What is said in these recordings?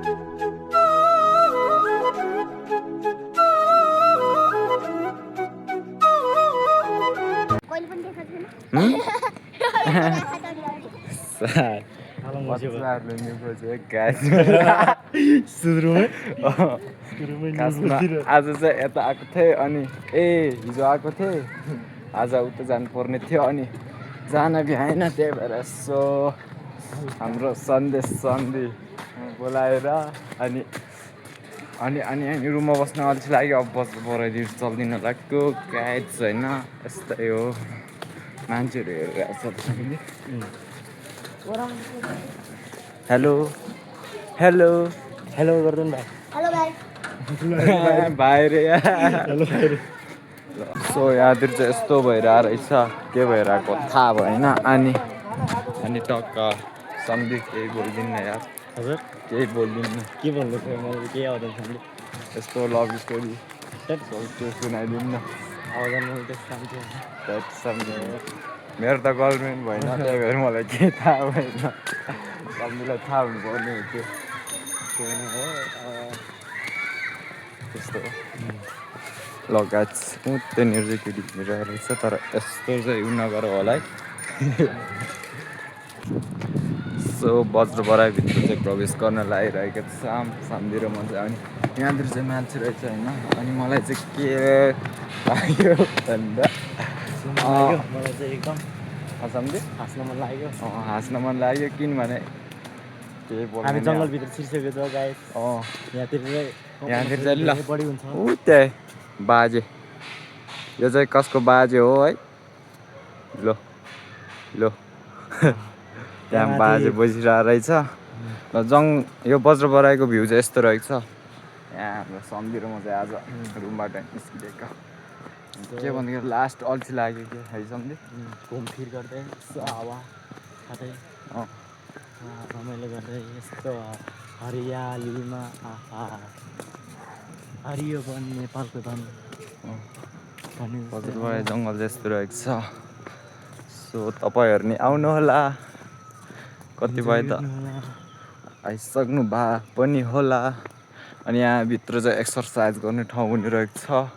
आज चाहिँ यता आएको थिएँ अनि हिजो आएको थिएँ आज उता जानुपर्ने थियो अनि जान भ्याएन त्यही भएर यसो हाम्रो सन्धि बोलाएर अनि अनि अनि अनि रुममा बस्न अल्छी लाग्यो अब बराइदिएर चल्दिन लाग्यो गाइड होइन यस्तै हो मान्छेहरू हेरिरहेको छ हेलो हेलो हेलो गर्दैन भाइ हेलो भाइ भाइ रे सो यहाँतिर चाहिँ यस्तो भइरहेको रहेछ के भइरहेको थाहा भएन अनि अनि टक्क सम्झि केही बोल्दिनँ यार हजुर केही बोल्दिनँ के भन्नु थियो मैले केही आउँदैन सम्झि यस्तो लभ स्टोरी त्यो सुनाइदिनु न आउँदैन मैले त्यस्तो सम्झि मेरो त गर्लफ्रेन्ड भएन त्यही भएर मलाई केही थाहा भएन सम्झीलाई थाहा हुनुपर्ने हो त्यो त्यस्तो लगायत त्यहाँनिर चाहिँ केटी हिँडिरहेको रहेछ तर यस्तो चाहिँ उयो नगर होला है सो वज्र बराइभित्र चाहिँ प्रवेश गर्न लागिरहेको छ सम्झी र म चाहिँ अनि यहाँतिर चाहिँ मान्छे रहेछ होइन अनि मलाई चाहिँ के लाग्यो भन्दा मलाई चाहिँ एकदम सम्झे हाँस्न मन लाग्यो हाँस्न मन लाग्यो किनभने केही हामी जङ्गलभित्र छिरिसकेको छ गाइस यहाँतिर चाहिँ ल बढी हुन्छ ऊ त्यही बाजे यो चाहिँ कसको बाजे हो है लो लो त्यहाँ बाजे बसिरहेको रहेछ र यो वज्र बराइको भ्यू चाहिँ यस्तो रहेछ यहाँ हाम्रो सम्झिएर म चाहिँ आज रुमबाट निस्किदिएको के भन्दाखेरि लास्ट अल्छी लाग्यो कि है सम्झि घुमफिर गर्दै यस्तो हावा खाँदै रमाइलो गर्दै यस्तो हरियालीमा हरियो वन नेपालको धन वज्र बराइ जङ्गल यस्तो रहेको छ सो तपाईँहरू नि आउनुहोला कतिपय त आइसक्नु भए पनि होला अनि यहाँभित्र चाहिँ एक्सर्साइज गर्ने ठाउँ पनि रहेको छ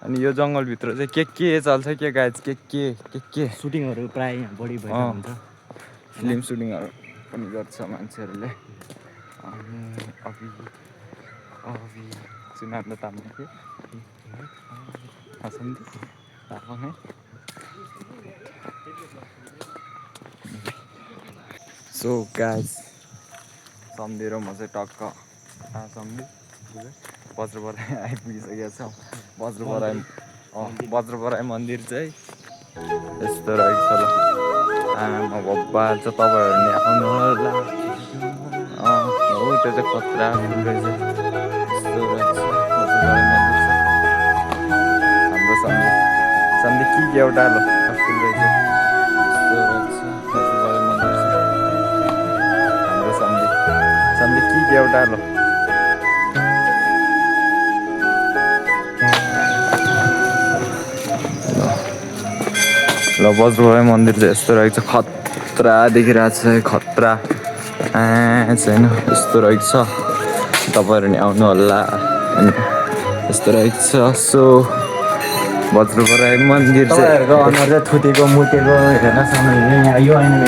अनि यो जङ्गलभित्र चाहिँ के चल्छ के गाइज के सुटिङहरू प्रायः यहाँ बढी भइरहेको हुन्छ फिल्म सुटिङहरू पनि गर्छ मान्छेहरूले अभि सुनार्न ताम्ने के सो गाइज सम्झेर म चाहिँ टक्क सम्झि वज्र बराइ आइपुगिसकेको छ वज्र बराइ मन्दिर चाहिँ यस्तो रहेछ ल आमा बब्बा चाहिँ तपाईँहरू नि आउनु होला हो त्यो चाहिँ खतरा फुल रहेछ यस्तो रहेछ वज्र बराइ मन्दिर छ हाम्रो सम्झि कि एउटा ल फुल रहेछ यस्तो रहेछ वज्र बराइ मन्दिर छ हाम्रो सम्झि कि एउटा ल वज्र बराइ मन्दिर चाहिँ यस्तो रहेछ खतरा देखिरहेको छ खतरा छैन यस्तो रहेछ तपाईँहरू नि आउनु होला यस्तो रहेछ सो वज्र बराइ मन्दिर चाहिँ अनुहार चाहिँ थुतेको मुतेको हेर्न सक्नुहुन्छ यो ऐना ल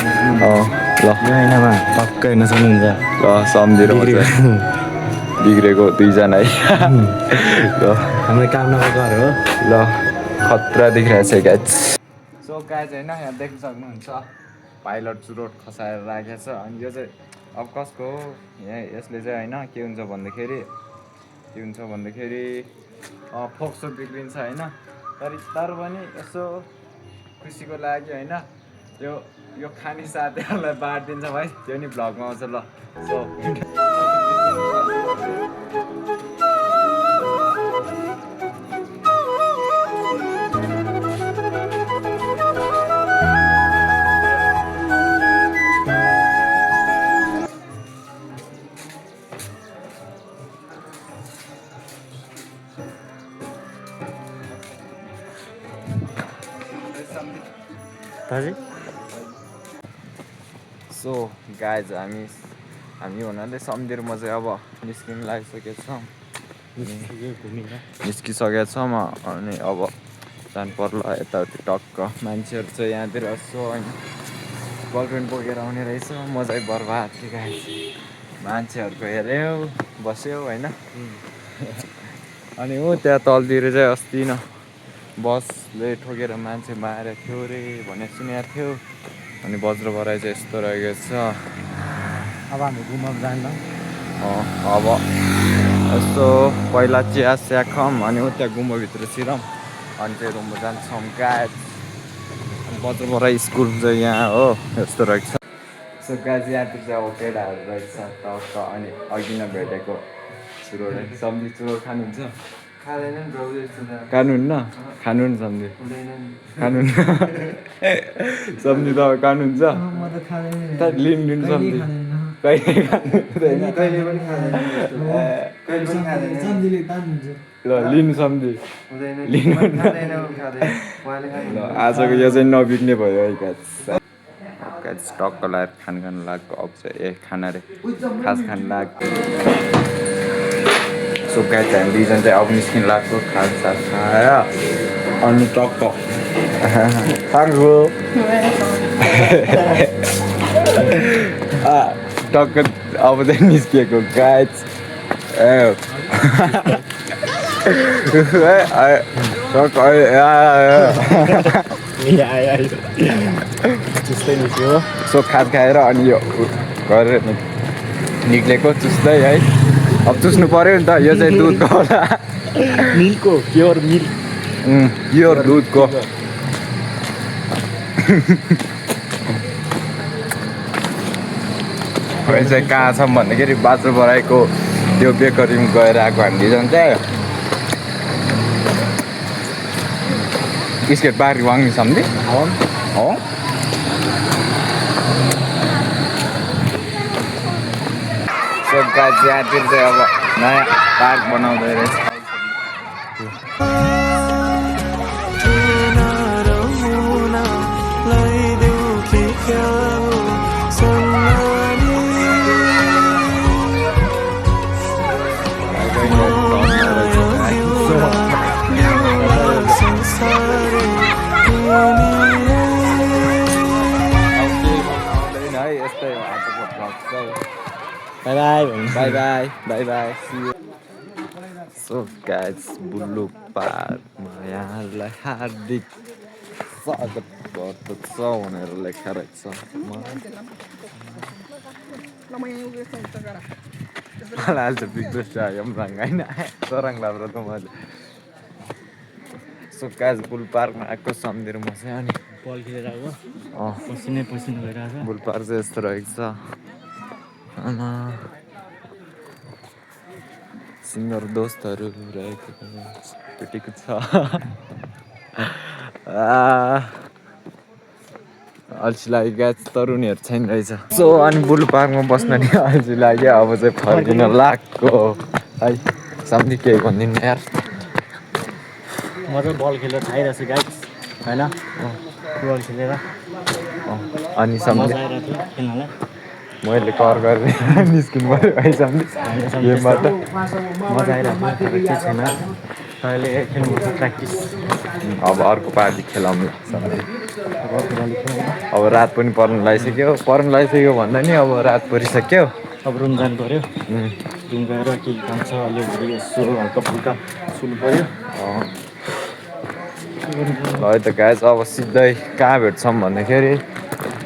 यो ऐनामा पक्कै हेर्न सक्नुहुन्छ ल सम्झेर बिग्रेको दुईजना है ल हाम्रो काम नगरेको घर हो ल खतरा देखिरहेको छ गाइज सो गाइज होइन यहाँ देख्न सक्नुहुन्छ पाइलट चुरोट खसाएर राखेको छ अनि यो चाहिँ अब कसको हो यहाँ यसले चाहिँ होइन के हुन्छ भन्दाखेरि फोक्सो बिग्रिन्छ होइन तर पनि यसो खुसीको लागि होइन यो खाने साथीहरूलाई बाँडिदिन्छ भाइ त्यो नि भ्लगमा आउँछ ल सो सो गाइज हामी हामी हुनाले सम्धिरमा चाहिँ अब निस्किनु लागिसकेका छौँ निस्किसकेका छौँ अनि अब जानु पर्ला यताउति टक्क मान्छेहरू चाहिँ यहाँतिर यसो होइन गर्लफ्रेन्ड बोकेर आउने रहेछ म चाहिँ बर्बाद के गाइस मान्छेहरूको हेऱ्यो बस्यो होइन अनि हो त्यहाँ तलतिर चाहिँ अस्ति न बसले ठोकेर मान्छे मारेको थियो अरे भनेर सुनेको थियो अनि वज्र बराई चाहिँ यस्तो रहेको छ अब हामी घुमाउनु जान्दा अब यस्तो पहिला चिया स्या खाऊँ अनि त्यहाँ गुम्बाभित्र छिरौँ अनि चाहिँ रुममा जान्छौँ गाइस वज्र बराई स्कुल चाहिँ यहाँ हो यस्तो रहेछ सो गाइस यहाँतिर चाहिँ अब केटाहरू रहेछ टक्क अनि अघि नै भेटेको चुरोट सब्जी चुरोट खानुहुन्छ खानुहुन्न खानुहुन्न सब्जी खानुहुन्न सब्जी त खानुहुन्छ लिनु सब्जी ल लिनु सम्झि लिनु ल आजको यो चाहिँ नबिग्ने भयो है गाइस टक्क लगाएर खानु लागेको अब चाहिँ खाना रे खास खानु लागेको सो गाइस हामी दुईजना चाहिँ अब निस्किनु लागेको खास खायो अनि टक्क टक्क अब चाहिँ निस्किएको गाइस सो खास खाएर अनि यो गरेर निक्लेको चुस्दै है अब चुस्नु पर्यो नि त यो चाहिँ दुधको होला मिल्कको प्योर मिल्क प्योर दुधको चाहिँ कहाँ छौँ भन्दाखेरि बाजा बराईको त्यो बेकरीमा गएर आएको हामी दुईजना चाहिँ स्केट पार्क वाङ्ने सम्झि हो सो गाइस यहाँतिर चाहिँ अब नयाँ पार्क बनाउँदै रहेछ Bye bye. See you. So guys, Bullu पार्कमा यहाँलाई हार्दिक स्वागत गर्दछ भनेर लेखा रहेछ मलाई आज बिग्रेछ यमराङ होइन सरङ लाब्रो त मैले सो गाइस बुल पार्कमा आएको सम्धिरमा चाहिँ अनि बल खेलेर आएको पसिनै पसिना भइरहेको बुल पार्क चाहिँ यस्तो रहेको छ सिङ्गर दोस्तहरू रहेको भेटेको छ अल्छी लाग्यो गाइस तरुणीहरू छैन रहेछ सो अनि बुल पार्कमा बस्न नि अल्छी लाग्यो अब चाहिँ फर्किन लाग्यो है सम्झि केही भनिदिनु यार म चाहिँ बल खेलेर खाइरहेको छु गाइस होइन बल खेलेर अनि सम्झि खेल्नलाई मैले कर गरेर निस्किनु पऱ्यो है सम्झि गेमबाट मजा आइरहेको छ के छैन अहिले खेल्नुपर्छ प्र्याक्टिस अब अर्को पार्टी खेलाउनु अब रात पनि पर्नु लागिसक्यो भन्दा नि अब रात परिसक्यो अब रुम जानु पऱ्यो रुम गएर के काम छ अलिअलि यसो हल्का फुल्का सुन्नु पऱ्यो ल है त गाइस अब सिधै कहाँ भेट्छौँ भन्दाखेरि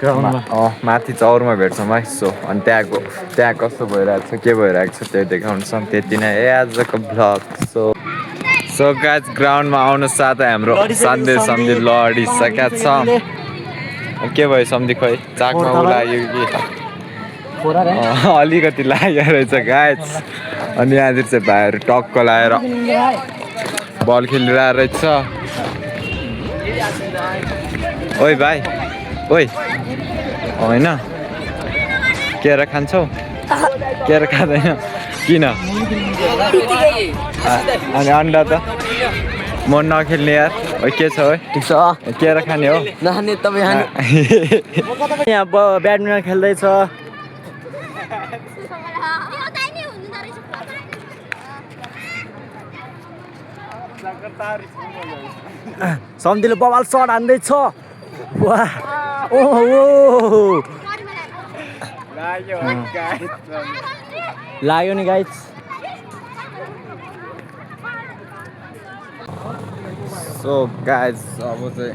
माथि चौरमा भेट्छौँ है सो अनि त्यहाँ कस्तो भइरहेको छ के भइरहेको छ त्यो देखाउँछौँ त्यति नै आजको भ्लग सो गाइस ग्राउन्डमा आउनु साथै हाम्रो सन्देश सम्झि लडिसकेका छ के भयो सम्झि खोइ चाकमा लाग्यो कि अलिकति लाग्यो रहेछ गाइस अनि यहाँतिर चाहिँ भाइहरू टक्क लगाएर बल खेलिरहेको रहेछ ओइ भाइ ओइ होइन केरा खान्छौ केरा खाँदैन किन अनि अंडा त म नखेल्ने यार के छ है ठिक छ केरा खाने हो नखाने तपाईँ यहाँ ब्याडमिन्टन खेल्दैछ सम्धिले बवाल सट हान्दैछ वाह ओहो लाग्यो नि गाइस सो गाइज अब चाहिँ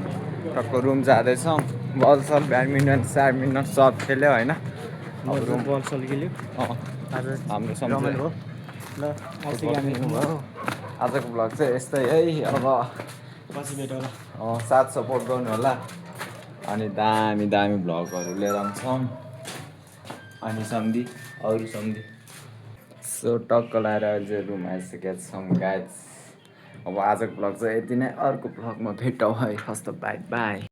टक्क रुम जाँदैछौँ बल सल ब्याडमिन्टन सब खेल्यो होइन अब रुम बल सल खेल्यो आज हाम्रो रमाइलो सम्झ भयो ल अस्ति हामी भयो आजको भ्लग चाहिँ यस्तै है अब पछि भेटौँ ल साथ सपोर्ट गर्नु होला अनि दामी दामी भ्लगहरू लिएर आउँछौँ अनि अरू सम्धि सो टक्क लगाएर अहिले रुम आइसकेका छौँ गाइज अब आजको भ्लग चाहिँ यति नै अर्को भ्लगमा भेटौँ है हस् त बाई बाई